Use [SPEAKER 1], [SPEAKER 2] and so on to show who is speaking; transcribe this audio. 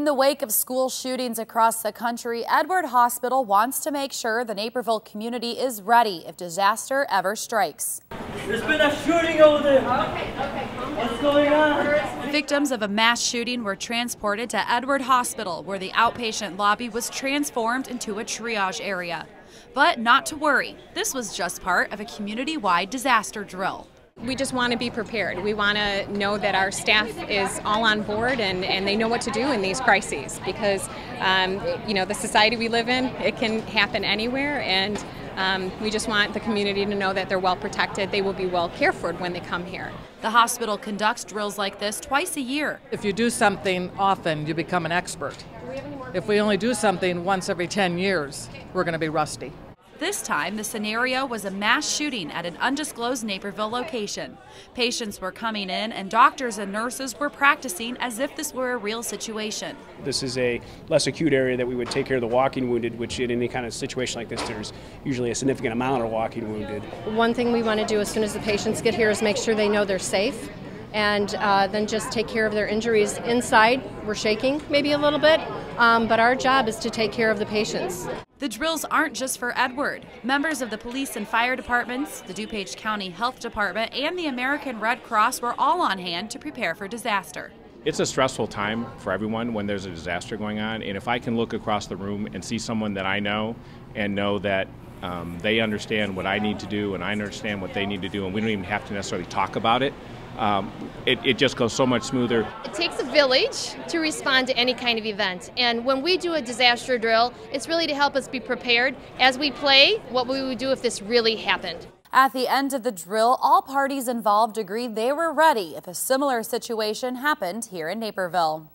[SPEAKER 1] In the wake of school shootings across the country, Edward Hospital wants to make sure the Naperville community is ready if disaster ever strikes.
[SPEAKER 2] There's been a shooting over there. What's going on?
[SPEAKER 1] Victims of a mass shooting were transported to Edward Hospital, where the outpatient lobby was transformed into a triage area. But not to worry, this was just part of a community-wide disaster drill.
[SPEAKER 3] We just want to be prepared. We want to know that our staff is all on board and they know what to do in these crises because, the society we live in, it can happen anywhere, and we just want the community to know that they're well protected. They will be well cared for when they come here.
[SPEAKER 1] The hospital conducts drills like this twice a year.
[SPEAKER 4] If you do something often, you become an expert. If we only do something once every 10 years, we're going to be rusty.
[SPEAKER 1] This time, the scenario was a mass shooting at an undisclosed Naperville location. Patients were coming in and doctors and nurses were practicing as if this were a real situation.
[SPEAKER 5] This is a less acute area that we would take care of the walking wounded, which in any kind of situation like this, there's usually a significant amount of walking wounded.
[SPEAKER 6] One thing we want to do as soon as the patients get here is make sure they know they're safe, and then just take care of their injuries inside. We're shaking maybe a little bit, but our job is to take care of the patients.
[SPEAKER 1] The drills aren't just for Edward. Members of the police and fire departments, the DuPage County Health Department, and the American Red Cross were all on hand to prepare for disaster.
[SPEAKER 7] It's a stressful time for everyone when there's a disaster going on, and if I can look across the room and see someone that I know and know that they understand what I need to do and I understand what they need to do, and we don't even have to necessarily talk about it, it just goes so much smoother.
[SPEAKER 8] It takes a village to respond to any kind of event, and when we do a disaster drill, it's really to help us be prepared as we play what we would do if this really happened.
[SPEAKER 1] At the end of the drill, all parties involved agreed they were ready if a similar situation happened here in Naperville.